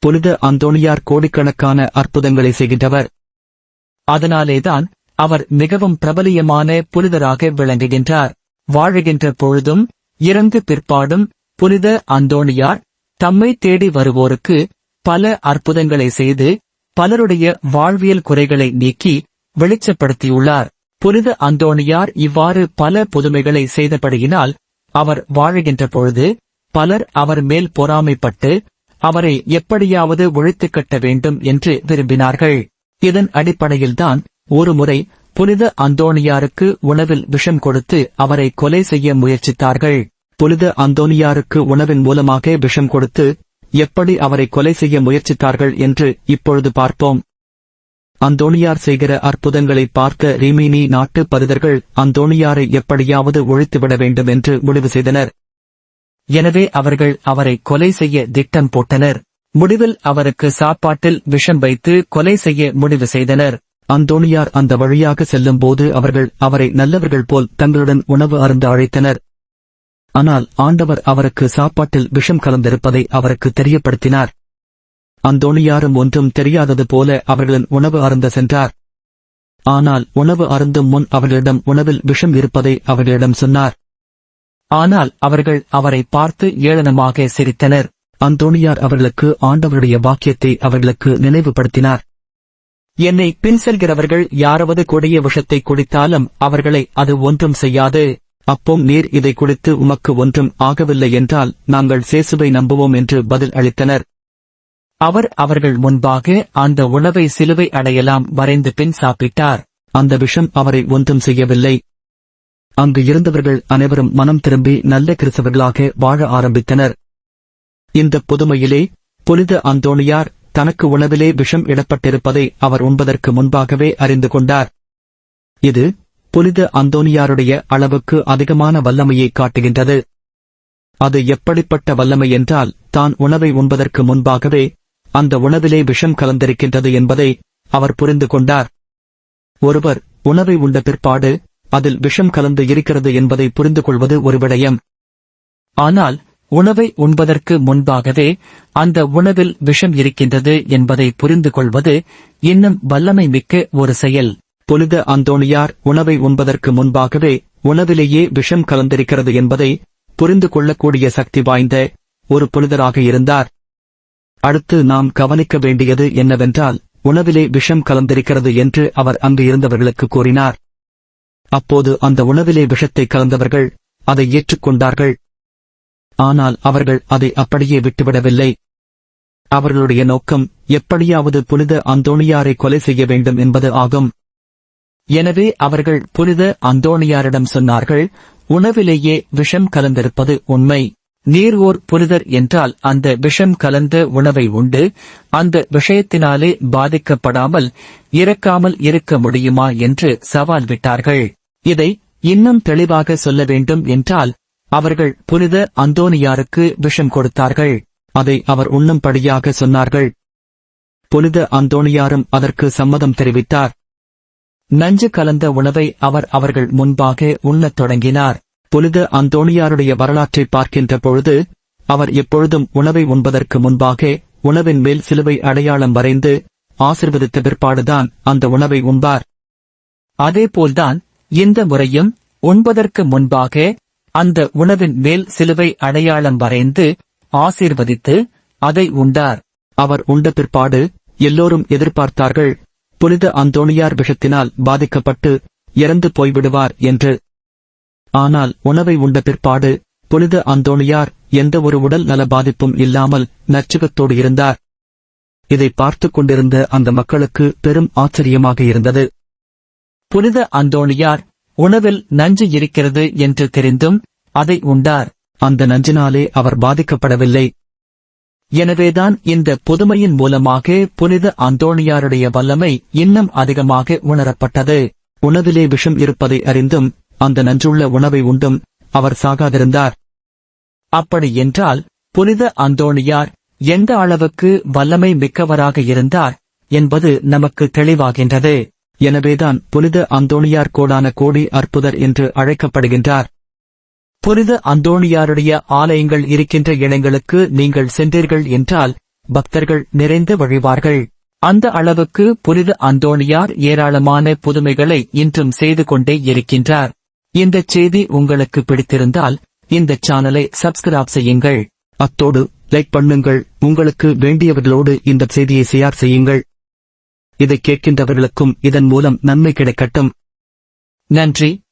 புனித அந்தோணியார் கோடிக்கணக்கான அற்புதங்களை செய்கின்றவர். அதனாலேதான் அவர் மிகவும் பிரபலியமான புனிதராக விளங்குகின்றார். வாழுகின்ற பொழுதும் இறந்து பிற்பாடும் புனித அந்தோணியார் தம்மை தேடி வருவோருக்கு பல அற்புதங்களை செய்து பலருடைய வாழ்வியல் குறைகளை நீக்கி வெளிச்சப்படுத்தியுள்ளார். புனித அந்தோணியார் இவ்வாறு பல புதுமைகளை செய்தபடியினால் அவர் வாழுகின்ற பொழுது பலர் அவர் மேல் பொறாமைப்பட்டு அவரை எப்படியாவது ஒழித்துக் கட்ட வேண்டும் என்று விரும்பினார்கள். இதன் அடிப்படையில்தான் ஒருமுறை புனித அந்தோணியாருக்கு உணவில் விஷம் கொடுத்து அவரை கொலை செய்ய முயற்சித்தார்கள். புனித அந்தோணியாருக்கு உணவின் மூலமாக விஷம் கொடுத்து எப்படி அவரை கொலை செய்ய முயற்சித்தார்கள் என்று இப்பொழுது பார்ப்போம். அந்தோணியார் செய்கிற அற்புதங்களை பார்த்த ரிமீனி நாட்டு பரிதர்கள் அந்தோணியாரை எப்படியாவது ஒழித்துவிட வேண்டும் என்று முடிவு செய்தனர். எனவே அவர்கள் அவரை கொலை செய்ய திட்டம் போட்டனர். முடிவில் அவருக்கு சாப்பாட்டில் விஷம் வைத்து கொலை செய்ய முடிவு செய்தனர். அந்தோணியார் அந்த வழியாக செல்லும் போது அவர்கள் அவரை நல்லவர்கள் போல் தங்களுடன் உணவு அருந்த அழைத்தனர். ஆனால் ஆண்டவர் அவருக்கு சாப்பாட்டில் விஷம் கலந்திருப்பதை அவருக்கு தெரியப்படுத்தினார். அந்தோணியாரும் ஒன்றும் தெரியாதது போல அவர்களின் உணவு அருந்த சென்றார். ஆனால் உணவு அருந்தும் முன் அவர்களிடம் உணவில் விஷம் இருப்பதை அவர்களிடம் சொன்னார். ஆனால் அவர்கள் அவரை பார்த்து ஏளனமாக சிரித்தனர். அந்தோணியார் அவர்களுக்கு ஆண்டவருடைய வாக்கியத்தை அவர்களுக்கு நினைவுபடுத்தினார். என்னை பின் செல்கிறவர்கள் யாராவது கொடிய விஷத்தை குடித்தாலும் அவர்களை அது ஒன்றும் செய்யாது. அப்போம் நீர் இதை குடித்து உமக்கு ஒன்றும் ஆகவில்லை என்றால் நாங்கள் சேசுவை நம்புவோம் என்று பதில் அளித்தனர். அவர் அவர்கள் முன்பாக அந்த உணவை சிலுவை அடையலாம் வரைந்து பின் சாப்பிட்டார். அந்த விஷம் அவரை ஒன்றும் செய்யவில்லை. அங்கு இருந்தவர்கள் அனைவரும் மனம் திரும்பி நல்ல கிறிஸ்தவர்களாக வாழ ஆரம்பித்தனர். இந்த புதுமையிலே புனித அந்தோணியார் தனக்கு உணவிலே விஷம் இடப்பட்டிருப்பதை அவர் உண்பதற்கு முன்பாகவே அறிந்து கொண்டார். இது புனித அந்தோணியாருடைய அளவுக்கு அதிகமான வல்லமையை காட்டுகின்றது. அது எப்படிப்பட்ட வல்லமை என்றால் தான் உணவை உண்பதற்கு முன்பாகவே அந்த உணவிலே விஷம் கலந்திருக்கின்றது என்பதை அவர் புரிந்து கொண்டார். ஒருவர் உணவை உண்ட பிற்பாடு அதில் விஷம் கலந்து இருக்கிறது என்பதை புரிந்து கொள்வது ஒரு விடயம். ஆனால் உணவை உண்பதற்கு முன்பாகவே அந்த உணவில் விஷம் இருக்கின்றது என்பதை புரிந்து கொள்வது இன்னும் வல்லமை மிக்க ஒரு செயல். புனித அந்தோணியார் உணவை உண்பதற்கு முன்பாகவே உணவிலேயே விஷம் கலந்திருக்கிறது என்பதை புரிந்து கொள்ளக்கூடிய சக்தி வாய்ந்த ஒரு புனிதராக இருந்தார். அடுத்து நாம் கவனிக்க வேண்டியது என்னவென்றால் உணவிலே விஷம் கலந்திருக்கிறது என்று அவர் அங்கு இருந்தவர்களுக்கு கூறினார். அப்போது அந்த உணவிலே விஷத்தை கலந்தவர்கள் அதை ஏற்றுக்கொண்டார்கள். ஆனால் அவர்கள் அதை அப்படியே விட்டுவிடவில்லை. அவர்களுடைய நோக்கம் எப்படியாவது புனித அந்தோணியாரை கொலை செய்ய வேண்டும் என்பது ஆகும். எனவே அவர்கள் புனித அந்தோணியாரிடம் சொன்னார்கள், உணவிலேயே விஷம் கலந்திருப்பது உண்மை. நீர் ஓர் புனிதர் என்றால் அந்த விஷம் கலந்த உணவை உண்டு அந்த விஷயத்தினாலே பாதிக்கப்படாமல் இறக்காமல் இருக்க முடியுமா என்று சவால் விட்டார்கள். இதை இன்னும் தெளிவாக சொல்ல வேண்டும் என்றால் அவர்கள் புனித அந்தோணியாருக்கு விஷம் கொடுத்தார்கள். அதை அவர் உண்ணும்படியாக சொன்னார்கள். புனித அந்தோணியாரும் அதற்கு சம்மதம் தெரிவித்தார். நஞ்சு கலந்த உணவை அவர் அவர்கள் முன்பாக உண்ணத் தொடங்கினார். புனித அந்தோணியாருடைய வரலாற்றை பார்க்கின்ற பொழுது அவர் எப்பொழுதும் உணவை உண்பதற்கு முன்பாக உணவின் மேல் சிலுவை அடையாளம் வரைந்து ஆசீர்வதித்த பிற்பாடுதான் அந்த உணவை உண்பார். அதேபோல்தான் இந்த முறையும் உண்பதற்கு முன்பாக அந்த உணவின் மேல் சிலுவை அடையாளம் வரைந்து ஆசீர்வதித்து அதை உண்டார். அவர் உண்ட பிற்பாடு எல்லோரும் எதிர்பார்த்தார்கள், புனித அந்தோணியார் விஷத்தினால் பாதிக்கப்பட்டு இறந்து போய்விடுவார் என்று. ஆனால் உணவை உண்ட பிற்பாடு புனித அந்தோணியார் எந்த ஒரு உடல் நல பாதிப்பும் இல்லாமல் நற்சுகத்தோடு இருந்தார். இதை பார்த்துக் கொண்டிருந்த அந்த மக்களுக்கு பெரும் ஆச்சரியமாக இருந்தது. புனித அந்தோணியார் உணவில் நஞ்சு இருக்கிறது என்று தெரிந்தும் அதை உண்டார். அந்த நஞ்சினாலே அவர் பாதிக்கப்படவில்லை. எனவேதான் இந்த புதுமையின் மூலமாக புனித அந்தோணியாருடைய வல்லமை இன்னும் அதிகமாக உணரப்பட்டது. உணவிலே விஷம் இருப்பதை அறிந்தும் அந்த நஞ்சுள்ள உணவை உண்டும் அவர் சாகாதிருந்தார். அப்படி என்றால் புனித அந்தோணியார் எந்த அளவுக்கு வல்லமை மிக்கவராக இருந்தார் என்பது நமக்கு தெளிவாகின்றது. எனவேதான் புனித அந்தோணியார் கோடான கோடி அற்புதர் என்று அழைக்கப்படுகின்றார். புனித அந்தோணியாருடைய ஆலயங்கள் இருக்கின்ற இடங்களுக்கு நீங்கள் சென்றீர்கள் என்றால் பக்தர்கள் நிறைந்து வழிவார்கள். அந்த அளவுக்கு புனித அந்தோணியார் ஏராளமான புதுமைகளை இன்றும் செய்து கொண்டே இருக்கின்றார். இந்த செய்தி உங்களுக்கு பிடித்திருந்தால் இந்த சேனலை சப்ஸ்கிரைப் செய்யுங்கள். அத்தோடு லைக் பண்ணுங்கள். உங்களுக்கு வேண்டியவர்களோடு இந்த செய்தியை ஷேர் செய்யுங்கள். இதை கேட்கின்றவர்களுக்கும் இதன் மூலம் நன்மை கிடைக்கட்டும். நன்றி.